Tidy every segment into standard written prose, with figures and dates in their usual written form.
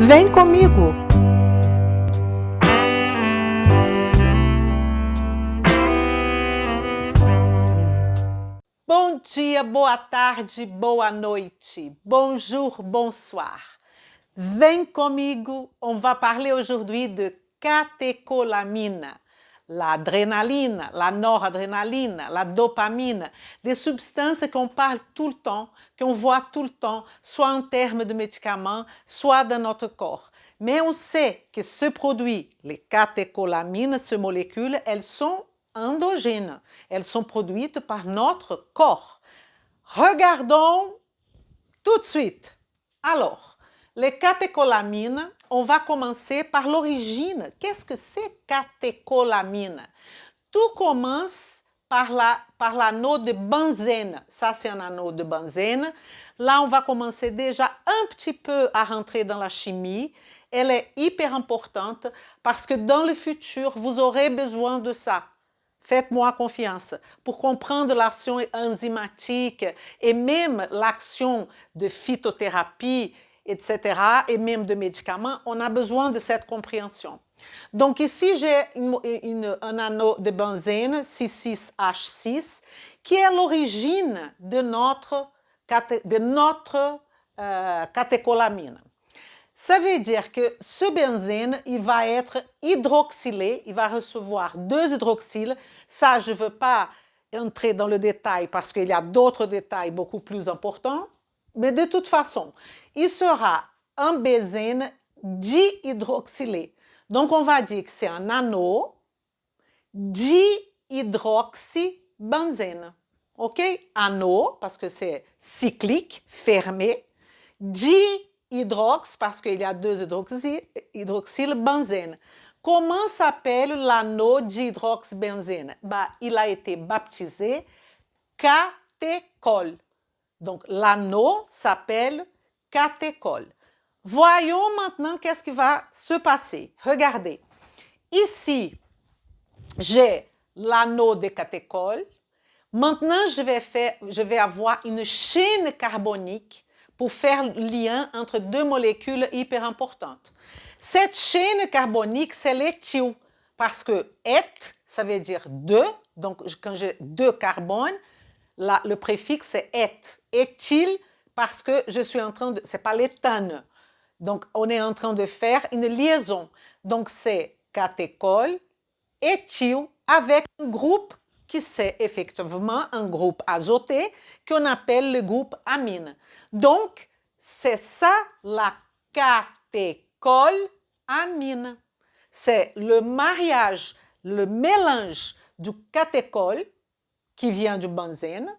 Vem comigo! Bom dia, boa tarde, boa noite. Bonjour, bonsoir. Vem comigo, on va parler aujourd'hui de catécholamine. L'adrénaline, la noradrénaline, la dopamine, des substances qu'on parle tout le temps, qu'on voit tout le temps, soit en termes de médicaments, soit dans notre corps. Mais on sait que ce produit, les catécholamines, ces molécules, elles sont endogènes. Elles sont produites par notre corps. Regardons tout de suite. Alors, les catécholamines, on va commencer par l'origine. Qu'est-ce que c'est catécholamine? Tout commence par l'anneau de benzène. Ça, c'est un anneau de benzène. Là, on va commencer déjà un petit peu à rentrer dans la chimie. Elle est hyper importante parce que dans le futur, vous aurez besoin de ça. Faites-moi confiance. Pour comprendre l'action enzymatique et même l'action de phytothérapie, etc., et même de médicaments, on a besoin de cette compréhension. Donc ici, j'ai un anneau de benzène, 6,6H6, qui est l'origine de notre catécholamine. Ça veut dire que ce benzène, il va être hydroxylé, il va recevoir 2 hydroxyles. Ça, je ne veux pas entrer dans le détail parce qu'il y a d'autres détails beaucoup plus importants. Mais de toute façon, il sera un benzène dihydroxylé. Donc, on va dire que c'est un anneau dihydroxybenzène. OK? Anneau, parce que c'est cyclique, fermé. Dihydrox, parce qu'il y a 2 hydroxyles benzène. Comment s'appelle l'anneau dihydroxybenzène? Il a été baptisé catéchol. Donc, l'anneau s'appelle catéchol. Voyons maintenant qu'est-ce qui va se passer. Regardez. Ici, j'ai l'anneau de catéchol. Maintenant, je vais avoir une chaîne carbonique pour faire le lien entre 2 molécules hyper importantes. Cette chaîne carbonique, c'est l'éthyle, parce que et, ça veut dire 2. Donc, quand j'ai 2 carbones, le préfixe est et. Éthyle, parce que je suis en train de... C'est pas l'éthane. Donc, on est en train de faire une liaison. Donc, c'est catéchol, éthyle, avec un groupe qui c'est effectivement un groupe azoté qu'on appelle le groupe amine. Donc, c'est ça la catécholamine. C'est le mariage, le mélange du catéchol, qui vient du benzène,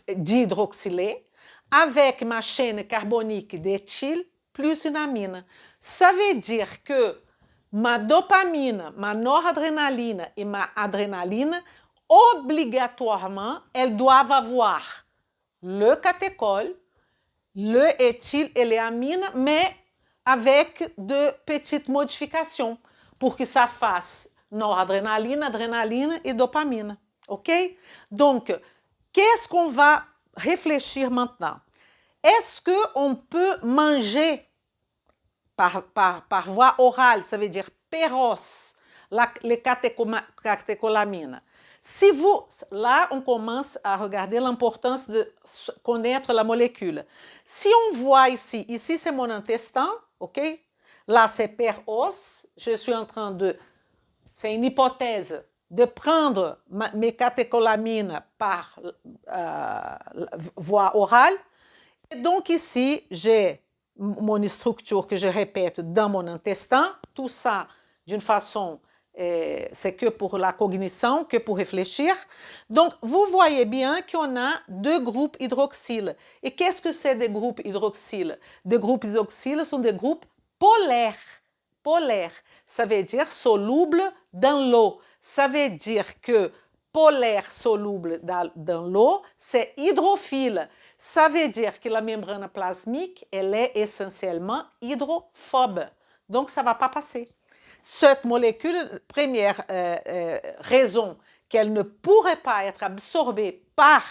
dihydroxylé, avec ma chaîne carbonique d'éthyle plus une amine. Ça veut dire que ma dopamine, ma noradrénaline et ma adrénaline, obligatoirement, elles doivent avoir le catéchol, le éthyle et les amines, mais avec de petites modifications pour que ça fasse noradrénaline, adrénaline et dopamine. OK? Donc, qu'est-ce qu'on va réfléchir maintenant? Est-ce qu'on peut manger par voie orale, ça veut dire péros, les catécholamines? Si vous, là, on commence à regarder l'importance de connaître la molécule. Si on voit ici c'est mon intestin, OK? Là, c'est péros. Je suis en train de, c'est une hypothèse, de prendre mes catécholamines par voie orale. Et donc ici, j'ai mon structure que je répète dans mon intestin. Tout ça, d'une façon... c'est que pour la cognition, que pour réfléchir. Donc, vous voyez bien qu'on a 2 groupes hydroxyles. Et qu'est-ce que c'est des groupes hydroxyles? Des groupes hydroxyles sont des groupes polaires. Polaires, ça veut dire solubles dans l'eau. Ça veut dire que polaire soluble dans l'eau, c'est hydrophile. Ça veut dire que la membrane plasmique, elle est essentiellement hydrophobe. Donc, ça ne va pas passer. Cette molécule, première raison qu'elle ne pourrait pas être absorbée par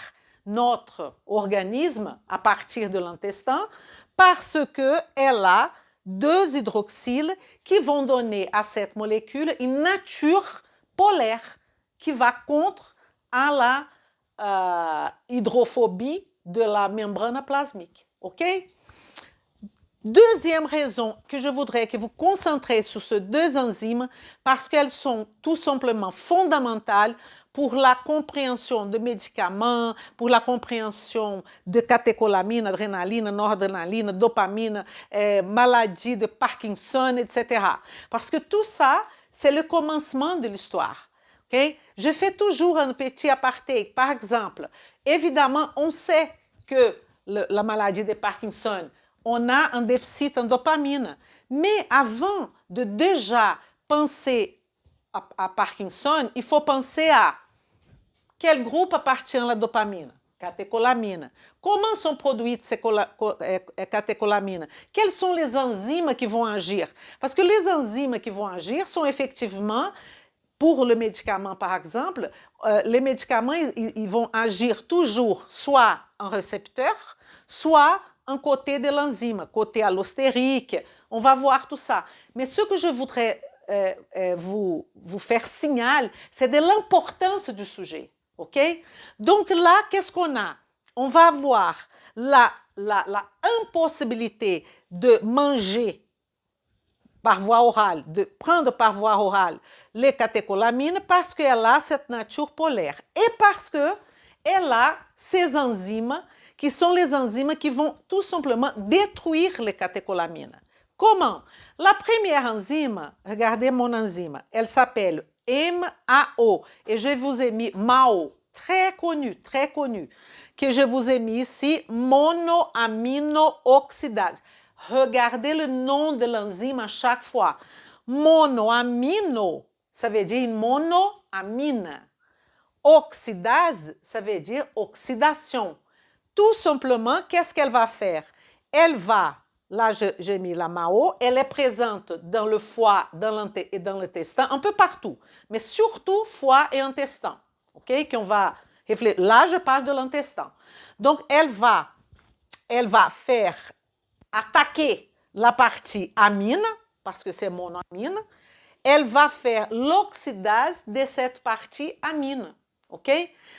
notre organisme à partir de l'intestin, parce qu'elle a deux hydroxyles qui vont donner à cette molécule une nature polaire qui va contre à la hydrophobie de la membrane plasmique. OK? Deuxième raison que je voudrais que vous concentrez sur ces deux enzymes parce qu'elles sont tout simplement fondamentales pour la compréhension de médicaments, pour la compréhension de catécholamine, adrénaline, noradrénaline, dopamine, maladie de Parkinson, etc. Parce que tout ça, c'est le commencement de l'histoire. Okay? Je fais toujours un petit aparté. Par exemple, évidemment, on sait que la maladie de Parkinson, on a un déficit en dopamine. Mais avant de déjà penser à Parkinson, il faut penser à quel groupe appartient à la dopamine? Catécholamine. Comment sont produites ces catécholamines? Quelles sont les enzymes qui vont agir? Parce que les enzymes qui vont agir sont effectivement, pour le médicament par exemple, les médicaments ils vont agir toujours soit en récepteur, soit un côté de l'enzyme, côté allostérique, on va voir tout ça. Mais ce que je voudrais vous faire signal, c'est de l'importance du sujet. OK? Donc là, qu'est-ce qu'on a? On va avoir la impossibilité de manger par voie orale, de prendre par voie orale les catécholamines parce qu'elle a cette nature polaire et parce qu'elle a ces enzymes qui sont les enzymes qui vont tout simplement détruire les catécholamines. Comment? La première enzyme, regardez mon enzyme, elle s'appelle MAO et je vous ai mis MAO, très connu, que je vous ai mis ici, monoaminooxydase. Regardez le nom de l'enzyme à chaque fois. Monoamino, ça veut dire monoamine. Oxydase, ça veut dire oxydation. Tout simplement, qu'est-ce qu'elle va faire? Elle va, là j'ai mis la MAO, elle est présente dans le foie et dans l'intestin, un peu partout, mais surtout foie et intestin. OK? Qu'on va réfléchir. Là, je parle de l'intestin. Donc, elle va faire attaquer la partie amine, parce que c'est monoamine, elle va faire l'oxydase de cette partie amine. OK?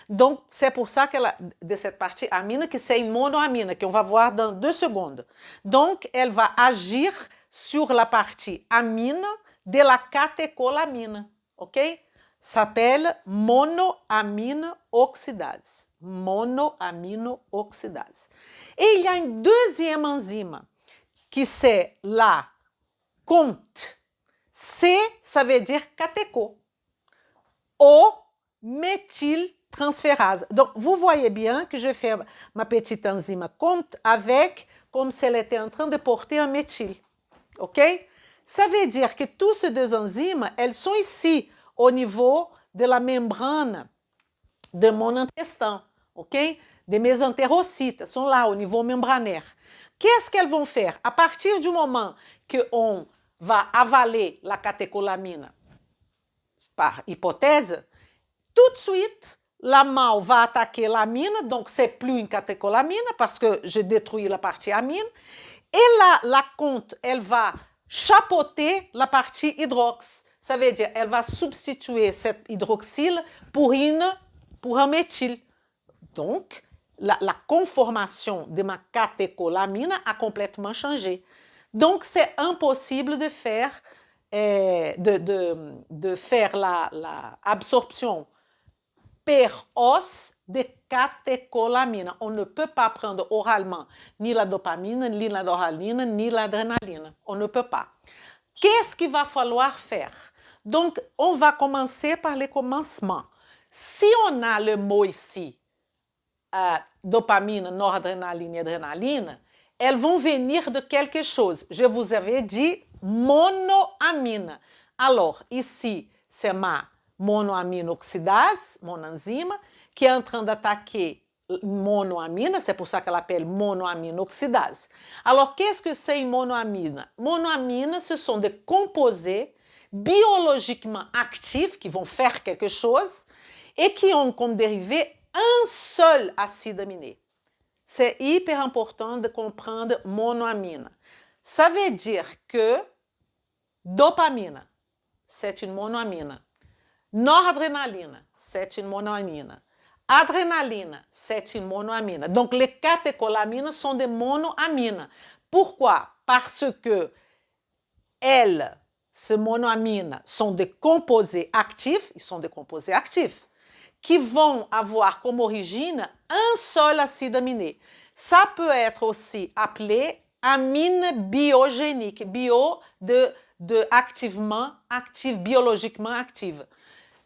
Donc, c'est pour ça que de cette partie amine, que c'est une monoamine, qu'on va voir dans 2 secondes. Donc, elle va agir sur la partie amine de la catécholamine. OK? S'appelle monoaminooxydase. Monoaminooxydase. Et il y a une deuxième enzyme qui c'est la COMT. C, ça veut dire catécho. O, méthyltransférase. Donc, vous voyez bien que je fais ma petite enzyme COMT avec, comme si elle était en train de porter un méthyle. OK? Ça veut dire que toutes ces deux enzymes, elles sont ici, au niveau de la membrane de mon intestin. OK? De mes entérocytes sont là, au niveau membranaire. Qu'est-ce qu'elles vont faire? À partir du moment qu'on va avaler la catécholamine, par hypothèse, tout de suite, la MAO va attaquer l'amine, donc c'est plus une catécholamine parce que j'ai détruit la partie amine. Et la COMT, elle va chapeauter la partie hydrox. Ça veut dire elle va substituer cet hydroxyle pour un méthyle. Donc, la conformation de ma catécholamine a complètement changé. Donc, c'est impossible de faire, l'absorption per os de catécholamine. On ne peut pas prendre oralement ni la dopamine, ni la noradrénaline, ni l'adrénaline. On ne peut pas. Qu'est-ce qu'il va falloir faire? Donc, on va commencer par les commencements. Si on a le mot ici, dopamine, noradrénaline et adrénaline, elles vont venir de quelque chose. Je vous avais dit monoamine. Alors, ici, c'est ma monoaminoxydase, mon enzyme, qui est en train d'attaquer monoamine, c'est pour ça qu'elle appelle monoaminoxydase. Alors, qu'est-ce que c'est une monoamine? Monoamine, ce sont des composés biologiquement actifs qui vont faire quelque chose et qui ont comme dérivé un seul acide aminé. C'est hyper important de comprendre monoamine. Ça veut dire que dopamine, c'est une monoamine. Noradrénaline, c'est une monoamine. Adrénaline, c'est une monoamine. Donc, les catécholamines sont des monoamines. Pourquoi? Parce que elles, ces monoamines, sont des composés actifs, ils sont des composés actifs, qui vont avoir comme origine un seul acide aminé. Ça peut être aussi appelé amine biogénique, bio de activement, active, biologiquement active.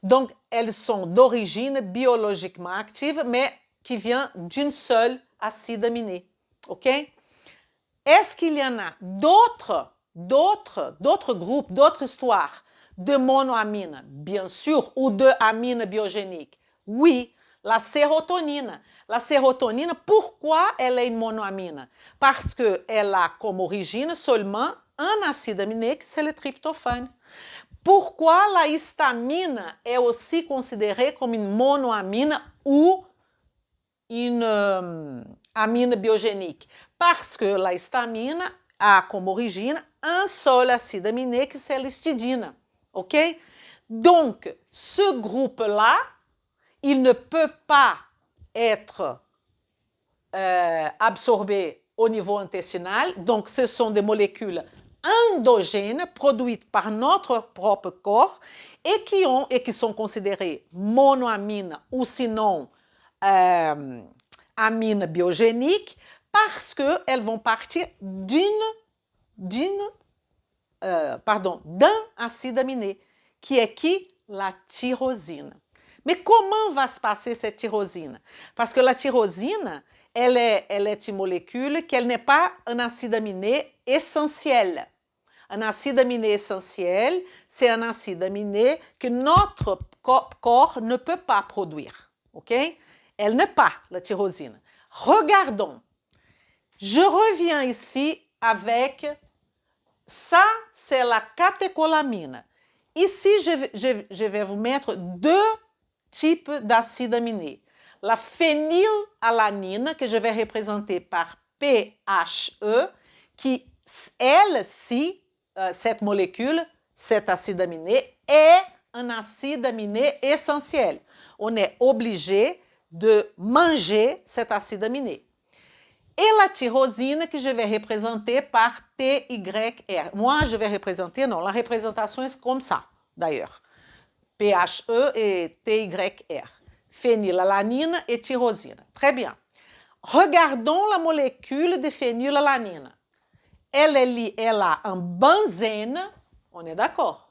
Donc, elles sont d'origine biologiquement active, mais qui vient d'une seule acide aminé. OK? Est-ce qu'il y en a d'autres groupes, d'autres histoires de monoamines? Bien sûr, ou de amines biogéniques? Oui, la sérotonine. La sérotonine, pourquoi elle est une monoamine? Parce qu'elle a comme origine seulement un acide aminé, c'est le tryptophane. Pourquoi la histamine est aussi considérée comme une monoamine ou une amine biogénique? Parce que la histamine a comme origine un seul acide aminé, que c'est l'histidine. OK? Donc, ce groupe-là, ils ne peuvent pas être absorbés au niveau intestinal. Donc, ce sont des molécules endogènes produites par notre propre corps et qui sont considérées monoamines ou sinon amines biogéniques parce qu'elles vont partir d'un acide aminé qui est qui? La tyrosine. Mais comment va se passer cette tyrosine? Parce que la tyrosine, elle est une molécule qui n'est pas un acide aminé essentiel. Un acide aminé essentiel, c'est un acide aminé que notre corps ne peut pas produire. OK? Elle n'est pas la tyrosine. Regardons. Je reviens ici avec ça, c'est la catécholamine. Ici, je vais vous mettre deux types d'acides aminés. La phénylalanine, que je vais représenter par PHE, qui, elle, si cette molécule, cet acide aminé, est un acide aminé essentiel. On est obligé de manger cet acide aminé. Et la tyrosine que je vais représenter par TYR. Moi, je vais représenter, non, la représentation est comme ça, d'ailleurs. PHE et TYR. Phénylalanine et tyrosine. Très bien. Regardons la molécule de phénylalanine. Elle a un benzène, on est d'accord,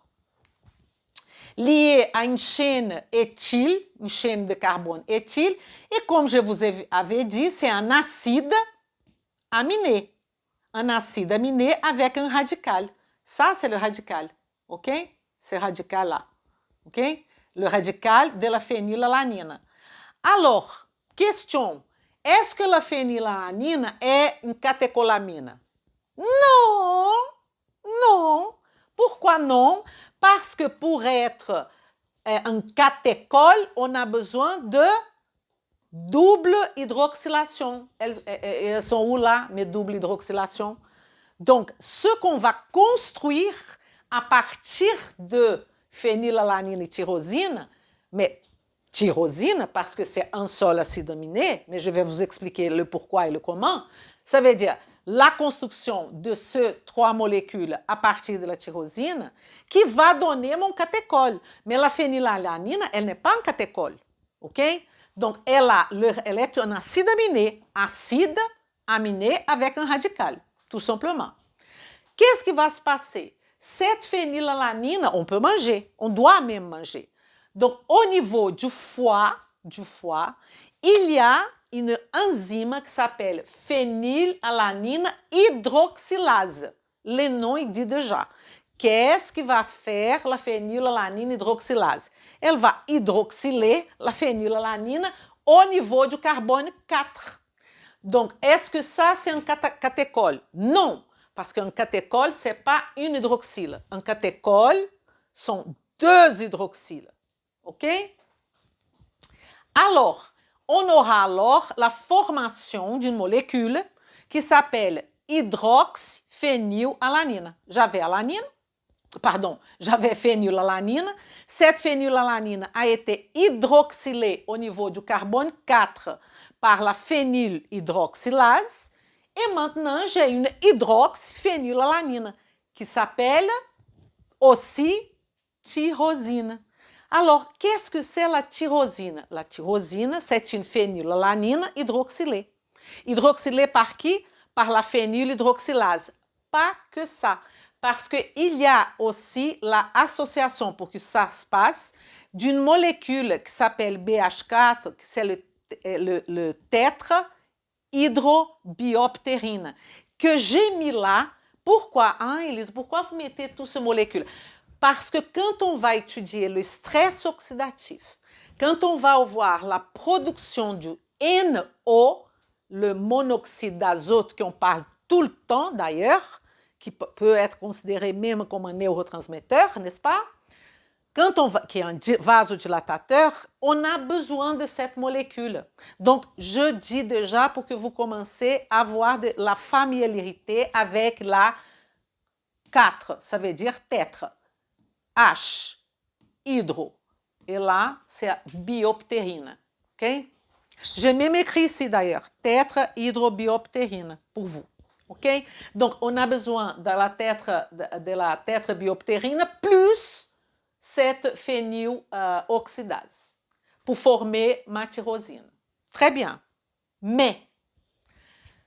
lié à une chaîne éthyle, une chaîne de carbone éthyle, et comme je vous avais dit, c'est un acide aminé. Un acide aminé avec un radical. Ça, c'est le radical, OK? Ce radical-là, OK? Le radical de la phénylalanine. Alors, question, est-ce que la phénylalanine est une catécholamine? Non, non. Pourquoi non? Parce que pour être un catéchol, on a besoin de double hydroxylation. Elles sont où là, mes doubles hydroxylations? Donc, ce qu'on va construire à partir de phénylalanine et tyrosine, mais tyrosine parce que c'est un seul acide aminé, mais je vais vous expliquer le pourquoi et le comment, ça veut dire la construction de ces trois molécules à partir de la tyrosine qui va donner mon catéchol. Mais la phénylalanine, elle n'est pas un catéchol, OK? Donc, elle est un acide aminé avec un radical, tout simplement. Qu'est-ce qui va se passer? Cette phénylalanine, on peut manger, on doit même manger. Donc, au niveau du foie, il y a une enzyme qui s'appelle phénylalanine hydroxylase. Le nom, il dit déjà. Qu'est-ce qui va faire la phénylalanine hydroxylase? Elle va hydroxyler la phénylalanine au niveau du carbone 4. Donc, est-ce que ça, c'est un catéchol? Non, parce qu'un catéchol, ce n'est pas une hydroxyle. Un catéchol sont deux hydroxyles. OK? Alors, on aura alors la formation d'une molécule qui s'appelle hydroxyphénylalanine. J'avais phénylalanine. Cette phénylalanine a été hydroxylée au niveau du carbone 4 par la phénylhydroxylase. Et maintenant, j'ai une hydroxyphénylalanine qui s'appelle aussi tyrosine. Alors, qu'est-ce que c'est la tyrosine? La tyrosine, c'est une phénylalanine hydroxylée. Hydroxylée par qui? Par la phénylhydroxylase. Pas que ça, parce qu'il y a aussi l'association, pour que ça se passe, d'une molécule qui s'appelle BH4, c'est le tétrahydrobioptérine, que j'ai mis là. Pourquoi, Elise? Pourquoi vous mettez toutes ces molécules? Parce que quand on va étudier le stress oxydatif, quand on va voir la production du NO, le monoxyde d'azote qu'on parle tout le temps d'ailleurs, qui peut être considéré même comme un neurotransmetteur, n'est-ce pas? Qui est un vasodilatateur, on a besoin de cette molécule. Donc, je dis déjà pour que vous commencez à avoir de la familiarité avec la 4, ça veut dire tétre. H, hydro. Et là, c'est bioptérine. OK? J'ai même écrit ici d'ailleurs, tétrahydrobioptérine pour vous. OK? Donc, on a besoin de la tétrabioptérine plus cette phényloxydase pour former ma tyrosine. Très bien. Mais,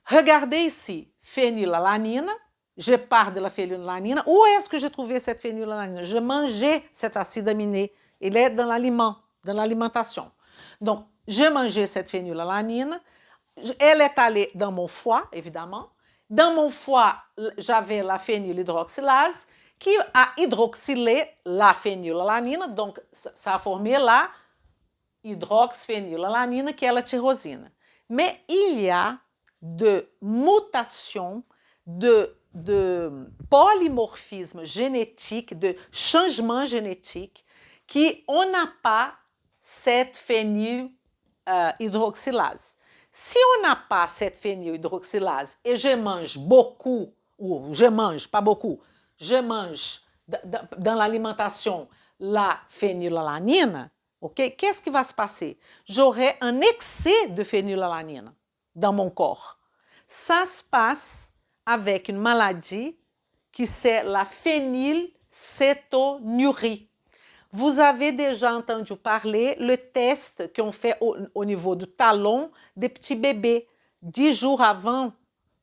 regardez ici, phénylalanine. Je pars de la phénylalanine. Où est-ce que j'ai trouvé cette phénylalanine? Je mangeais cet acide aminé. Il est dans l'aliment, dans l'alimentation. Donc, j'ai mangé cette phénylalanine. Elle est allée dans mon foie, évidemment. Dans mon foie, j'avais la phénylhydroxylase qui a hydroxylé la phénylalanine. Donc, ça a formé la hydroxyphénylalanine, qui est la tyrosine. Mais il y a de mutations, de polymorphisme génétique, de changement génétique, qui on n'a pas cette phénylhydroxylase. Si on n'a pas cette phénylhydroxylase et je mange beaucoup, ou je mange, pas beaucoup, je mange dans l'alimentation la phénylalanine, ok? Qu'est-ce qui va se passer? J'aurai un excès de phénylalanine dans mon corps. Ça se passe avec une maladie qui c'est la phénylcétonurie. Vous avez déjà entendu parler le test qu'on fait au niveau du talon des petits bébés. 10 jours avant,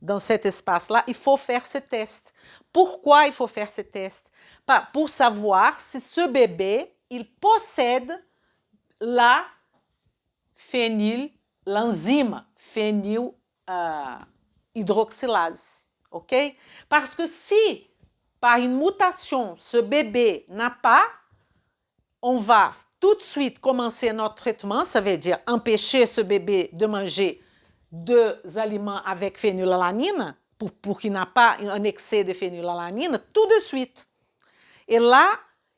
dans cet espace-là, il faut faire ce test. Pourquoi il faut faire ce test? Pour savoir si ce bébé, il possède l'enzyme phénylhydroxylase. OK? Parce que si, par une mutation, ce bébé n'a pas, on va tout de suite commencer notre traitement, ça veut dire empêcher ce bébé de manger 2 aliments avec phénylalanine pour qu'il n'ait pas un excès de phénylalanine tout de suite. Et là,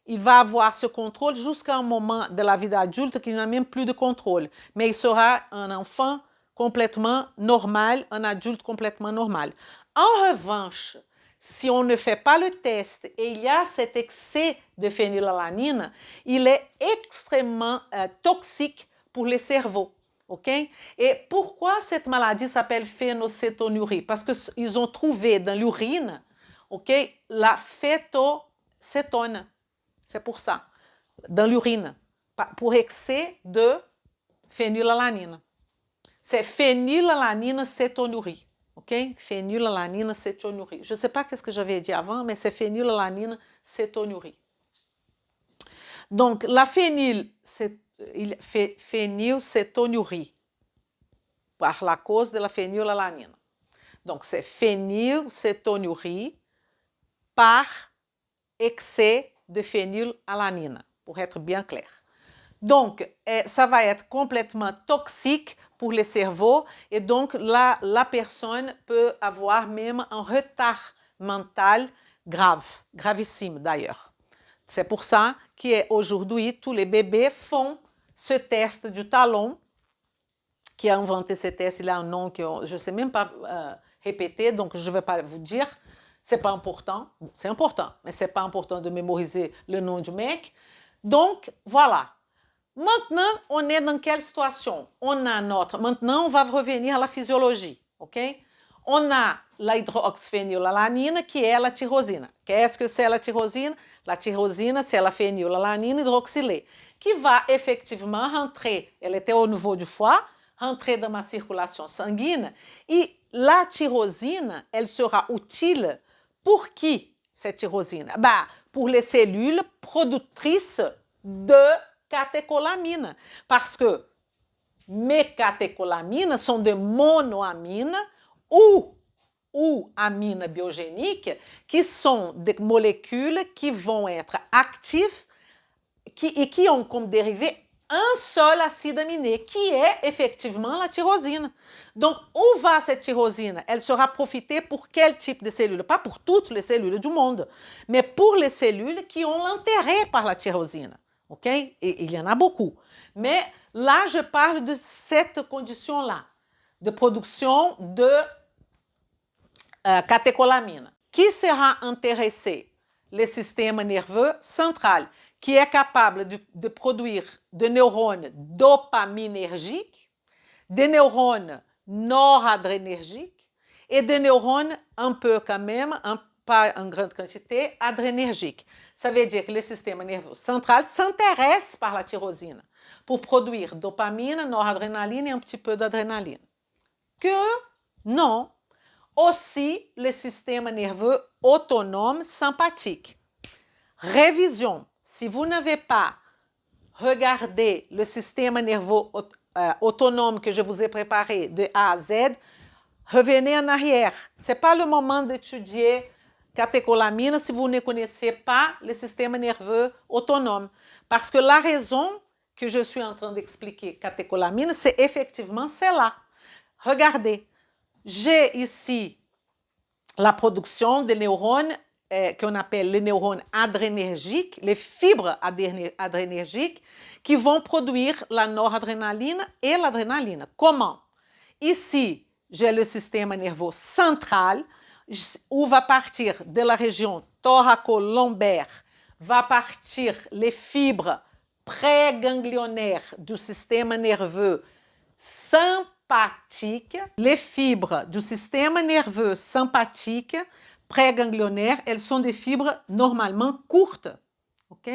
il va avoir ce contrôle jusqu'à un moment de la vie adulte qu'il n'a même plus de contrôle. Mais il sera un enfant complètement normal, un adulte complètement normal. En revanche, si on ne fait pas le test et il y a cet excès de phénylalanine, il est extrêmement toxique pour le cerveau. Okay? Et pourquoi cette maladie s'appelle phénocétonurie? Parce qu'ils ont trouvé dans l'urine, okay, la phétocétone. C'est pour ça, dans l'urine, pour excès de phénylalanine. C'est phénylalanine cétonurie. OK? Phénylalanine cétonurie. Je ne sais pas ce que j'avais dit avant, mais c'est phénylalanine cétonurie. Donc, la phénylcétonurie, par la cause de la phénylalanine. Donc, c'est phénylcétonurie par excès de phénylalanine, pour être bien clair. Donc, ça va être complètement toxique pour le cerveau et donc la personne peut avoir même un retard mental grave, gravissime d'ailleurs. C'est pour ça qu'aujourd'hui, tous les bébés font ce test du talon. Qui a inventé ce test, il a un nom que je ne sais même pas répéter, donc je ne vais pas vous dire. C'est pas important. Bon, c'est important, mais c'est pas important de mémoriser le nom du mec. Donc, voilà. Maintenant, on est dans quelle situation? On a notre... Maintenant, on va revenir à la physiologie, ok? On a la hydroxyphénylalanine, qui est la tyrosine. Qu'est-ce que c'est la tyrosine? La tyrosine, c'est la phénylalanine hydroxylée, qui va effectivement rentrer, elle était au niveau du foie, rentrer dans ma circulation sanguine, et la tyrosine, elle sera utile pour qui, cette tyrosine? Bah, pour les cellules productrices de catécholamine. Parce que mes catécholamines sont des monoamines ou amines biogéniques qui sont des molécules qui vont être actives et qui ont comme dérivé un seul acide aminé, qui est effectivement la tyrosine. Donc, où va cette tyrosine? Elle sera profitée pour quel type de cellules? Pas pour toutes les cellules du monde, mais pour les cellules qui ont l'intérêt par la tyrosine. OK? Et il y en a beaucoup. Mais là, je parle de cette condition-là, de production de catécholamine. Qui sera intéressé? Le système nerveux central, qui est capable de produire des neurones dopaminergiques, des neurones noradrénergiques et des neurones un peu quand même, pas en grande quantité, adrénergiques. Ça veut dire que le système nerveux central s'intéresse par la tyrosine pour produire dopamine, noradrénaline et un petit peu d'adrénaline. Que non, aussi le système nerveux autonome sympathique. Révision. Si vous n'avez pas regardé le système nerveux autonome que je vous ai préparé de A à Z, revenez en arrière. Ce n'est pas le moment d'étudier catécholamine si vous ne connaissez pas le système nerveux autonome. Parce que la raison que je suis en train d'expliquer catécholamine, c'est effectivement celle-là. Regardez, j'ai ici la production des neurones qu'on appelle les neurones adrénergiques, les fibres adrénergiques qui vont produire la noradrénaline et l'adrénaline. Comment? Ici, j'ai le système nerveux central où va partir de la région thoraco-lombaire, va partir les fibres préganglionnaires du système nerveux sympathique. Les fibres du système nerveux sympathique préganglionnaires, elles sont des fibres normalement courtes. OK?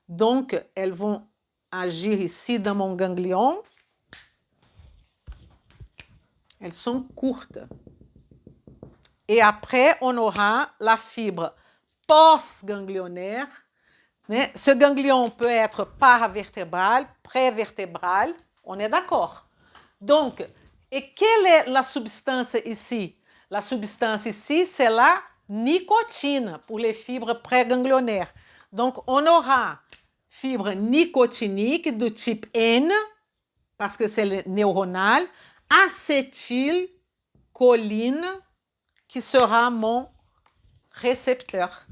Donc, elles vont agir ici dans mon ganglion. Elles sont courtes. Et après, on aura la fibre post-ganglionnaire. Ce ganglion peut être paravertébral, prévertébral. On est d'accord? Donc, et quelle est la substance ici? La substance ici, c'est la nicotine pour les fibres préganglionnaires. Donc, on aura fibre nicotinique de type N, parce que c'est le neuronal, acétylcholine, qui sera mon récepteur.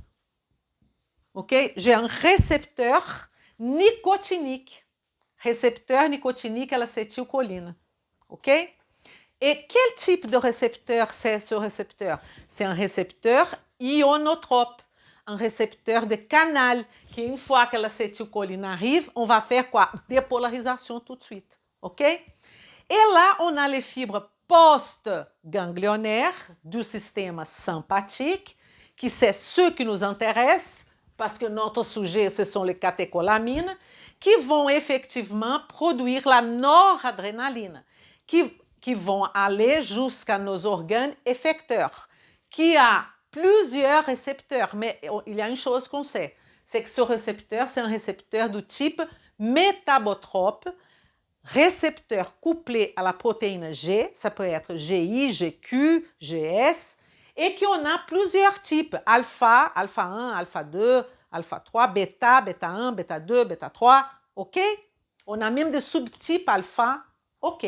OK? J'ai un récepteur nicotinique. Récepteur nicotinique à l'acétylcholine. OK? Et quel type de récepteur c'est ce récepteur? C'est un récepteur ionotrope, un récepteur de canal, qui une fois que l'acétylcholine arrive, on va faire quoi? Dépolarisation tout de suite. OK? Et là, on a les fibres post-ganglionnaires du système sympathique, qui c'est ce qui nous intéresse, parce que notre sujet, ce sont les catécholamines, qui vont effectivement produire la noradrénaline, qui vont aller jusqu'à nos organes effecteurs, qui a plusieurs récepteurs. Mais il y a une chose qu'on sait, c'est que ce récepteur, c'est un récepteur du type métabotrope, récepteur couplé à la protéine G, ça peut être GI, GQ, GS, et qu'on a plusieurs types, alpha, alpha 1, alpha 2, alpha 3, bêta, bêta 1, bêta 2, bêta 3, OK? On a même des subtypes alpha, OK.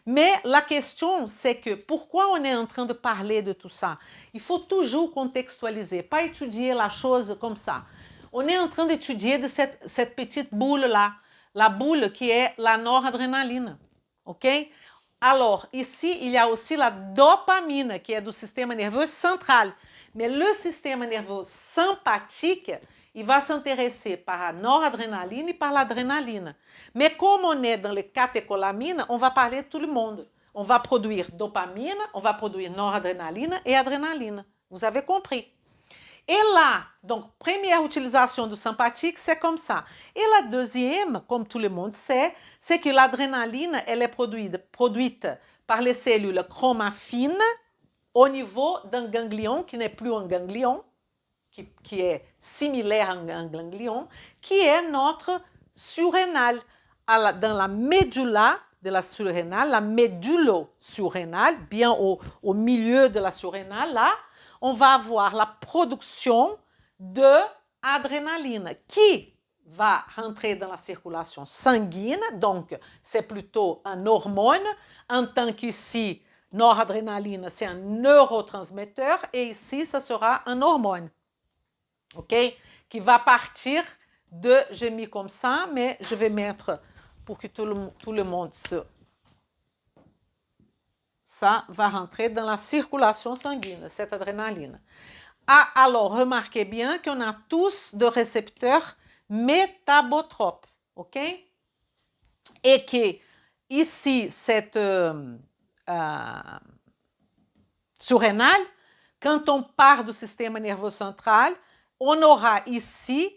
Mais la question, c'est que pourquoi on est en train de parler de tout ça? Il faut toujours contextualiser, pas étudier la chose comme ça. On est en train d'étudier de cette petite boule-là, la boule qui est la noradrénaline, OK? Alors, ici, il y a aussi la dopamine, qui est du système nerveux central. Mais le système nerveux sympathique, il va s'intéresser par la noradrénaline et par l'adrénaline. Mais comme on est dans les catécholamines, on va parler de tout le monde. On va produire dopamine, on va produire noradrénaline et adrénaline. Vous avez compris? Et là, donc, première utilisation du sympathique, c'est comme ça. Et la deuxième, comme tout le monde sait, c'est que l'adrénaline, elle est produite par les cellules chromafines au niveau d'un ganglion qui n'est plus un ganglion, qui est similaire à un ganglion, qui est notre surrénal. Dans la médula de la surrénale, la médulo-surrénale, bien au milieu de la surrénale, là, on va avoir la production de adrénaline qui va rentrer dans la circulation sanguine, donc c'est plutôt une hormone, en tant qu'ici, noradrénaline, c'est un neurotransmetteur, et ici, ça sera une hormone, ok? Qui va partir de, j'ai mis comme ça, mais je vais mettre pour que tout le monde ça va rentrer dans la circulation sanguine, cette adrénaline. Ah, alors, remarquez bien qu'on a tous de récepteurs métabotropes, ok? Et que ici, cette surrénale, quand on part du système nerveux central, on aura ici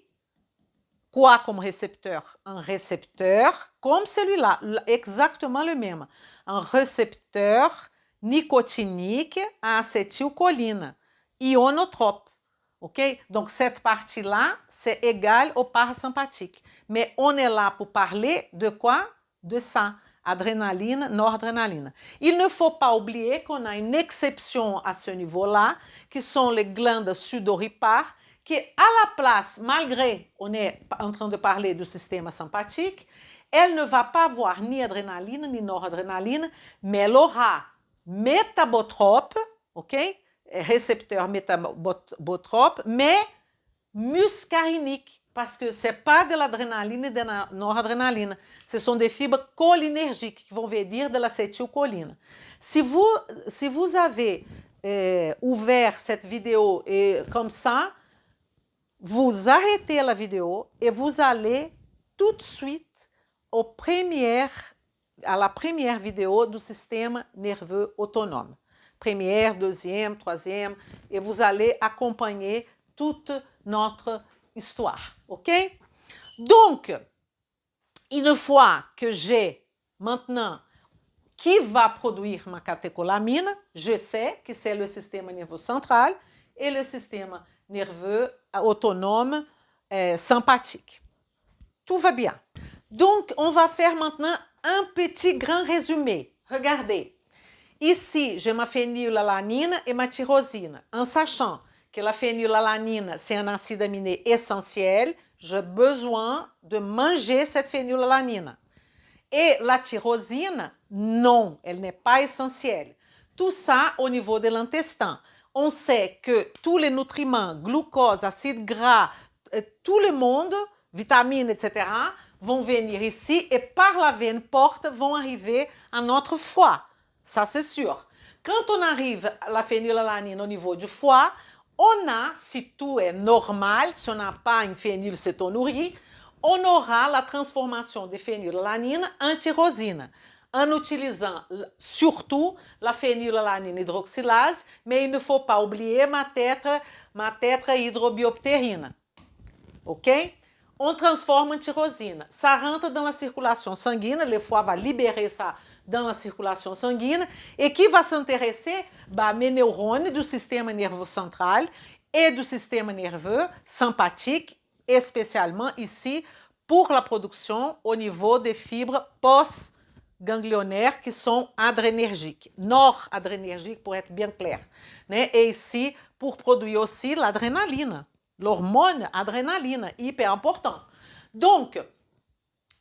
quoi comme récepteur? Un récepteur comme celui-là, exactement le même. Un récepteur nicotinique à acétylcholine, ionotrope. Ok? Donc, cette partie-là, c'est égal au parasympathique. Mais on est là pour parler de quoi? De ça. Adrénaline, noradrénaline. Il ne faut pas oublier qu'on a une exception à ce niveau-là, qui sont les glandes sudoripares, qui à la place, malgré on est en train de parler du système sympathique, elle ne va pas avoir ni adrénaline ni noradrénaline, mais elle aura métabotrope, ok? Récepteur métabotrope, mais muscarinique, parce que ce n'est pas de l'adrénaline et de la noradrénaline. Ce sont des fibres cholinergiques qui vont venir de l'acétylcholine. Si vous avez ouvert cette vidéo et comme ça, vous arrêtez la vidéo et vous allez tout de suite à la première vidéo du système nerveux autonome. Première, deuxième, troisième, et vous allez accompagner toute notre histoire, ok? Donc, une fois que j'ai maintenant qui va produire ma catécholamine, je sais que c'est le système nerveux central et le système nerveux autonome sympathique. Tout va bien. Donc, on va faire maintenant un petit grand résumé. Regardez. Ici, j'ai ma phénylalanine et ma tyrosine. En sachant que la phénylalanine, c'est un acide aminé essentiel, j'ai besoin de manger cette phénylalanine. Et la tyrosine, non, elle n'est pas essentielle. Tout ça au niveau de l'intestin. On sait que tous les nutriments, glucose, acide gras, tout le monde, vitamines, etc., vont venir ici et par la veine porte vont arriver à notre foie. Ça, c'est sûr. Quand on arrive à la phénylalanine au niveau du foie, on a, si tout est normal, si on n'a pas une phénylcétonurie, on aura la transformation de phénylalanine en tyrosine, en utilisant surtout la phénylalanine hydroxylase, mais il ne faut pas oublier ma tétrahydrobioptérine. Ok? On transforme en tyrosine. Ça rentre dans la circulation sanguine, le foie va libérer ça dans la circulation sanguine. Et qui va s'intéresser? Mes neurones du système nerveux central et du système nerveux sympathique, spécialement ici pour la production au niveau des fibres post-ganglionnaires qui sont adrénergiques, noradrénergiques pour être bien clair. Et ici, pour produire aussi l'adrénaline. L'hormone adrénaline, hyper important. Donc,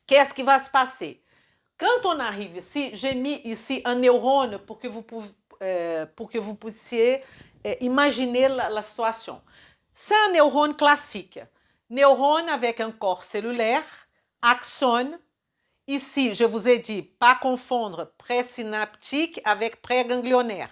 qu'est-ce qui va se passer? Quand on arrive ici, j'ai mis ici un neurone pour que vous puissiez imaginer la situation. C'est un neurone classique. Neurone avec un corps cellulaire, axone, ici, je vous ai dit, pas confondre présynaptique avec préganglionnaire.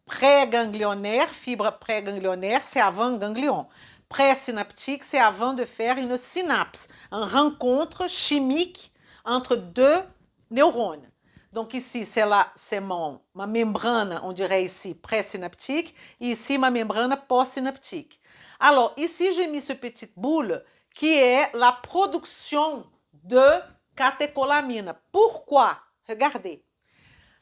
Préganglionnaire, fibre préganglionnaire, c'est avant ganglion. Présynaptique, c'est avant de faire une synapse, une rencontre chimique entre deux neurones. Donc ici, c'est ma membrane, on dirait ici, présynaptique, et ici, ma membrane postsynaptique. Alors, ici, j'ai mis ce petite boule qui est la production de catécholamine. Pourquoi? Regardez.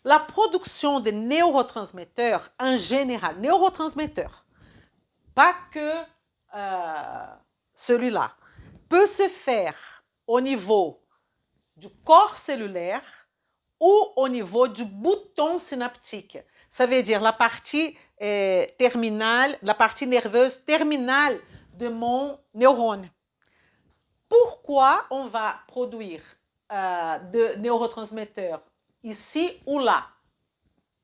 La production de neurotransmetteurs en général, neurotransmetteurs, pas que celui-là, peut se faire au niveau du corps cellulaire ou au niveau du bouton synaptique. Ça veut dire la partie terminale, la partie nerveuse terminale de mon neurone. Pourquoi on va produire de neurotransmetteurs ici ou là?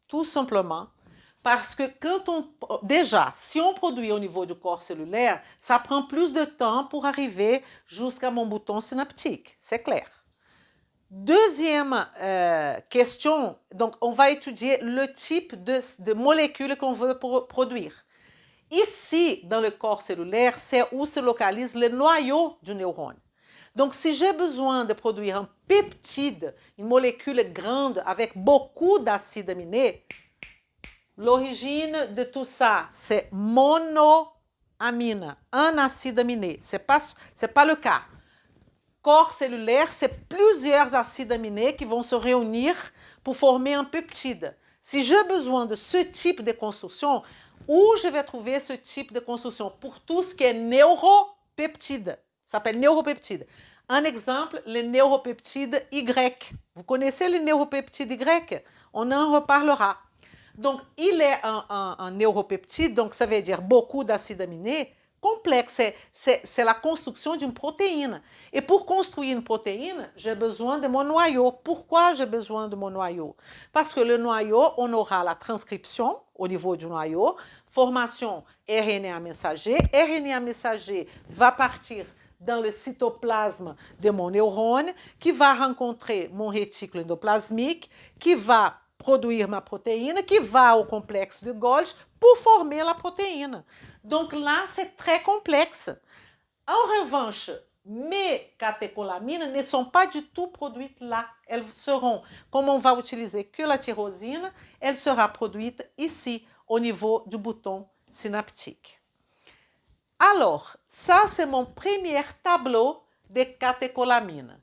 Tout simplement parce que déjà, si on produit au niveau du corps cellulaire, ça prend plus de temps pour arriver jusqu'à mon bouton synaptique, c'est clair. Deuxième question, donc on va étudier le type de molécules qu'on veut produire. Ici, dans le corps cellulaire, c'est où se localise le noyau du neurone. Donc, si j'ai besoin de produire un peptide, une molécule grande avec beaucoup d'acides aminés, l'origine de tout ça, c'est monoamine, un acide aminé. C'est pas le cas. Corps cellulaire, c'est plusieurs acides aminés qui vont se réunir pour former un peptide. Si j'ai besoin de ce type de construction, où je vais trouver ce type de construction? Pour tout ce qui est neuropeptide, ça s'appelle neuropeptide. Un exemple, le neuropeptide Y. Vous connaissez le neuropeptide Y? On en reparlera. Donc, il est un neuropeptide, donc ça veut dire beaucoup d'acides aminés, complexe. C'est la construction d'une protéine. Et pour construire une protéine, j'ai besoin de mon noyau. Pourquoi j'ai besoin de mon noyau? Parce que le noyau, on aura la transcription au niveau du noyau, formation RNA messager. RNA messager va partir dans le cytoplasme de mon neurone, qui va rencontrer mon réticule endoplasmique, qui va produire ma protéine, qui va au complexe de Golgi pour former la protéine. Donc là, c'est très complexe. En revanche, mes catécholamines ne sont pas du tout produites là. Elles seront, comme on va utiliser que la tyrosine, elle sera produite ici, au niveau du bouton synaptique. Alors, ça, c'est mon premier tableau de catécholamines.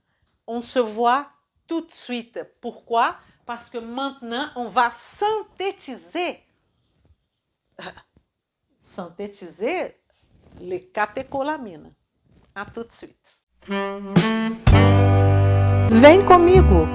On se voit tout de suite. Pourquoi? Parce que maintenant, on va synthétiser les catécholamines. À tout de suite. Vem comigo!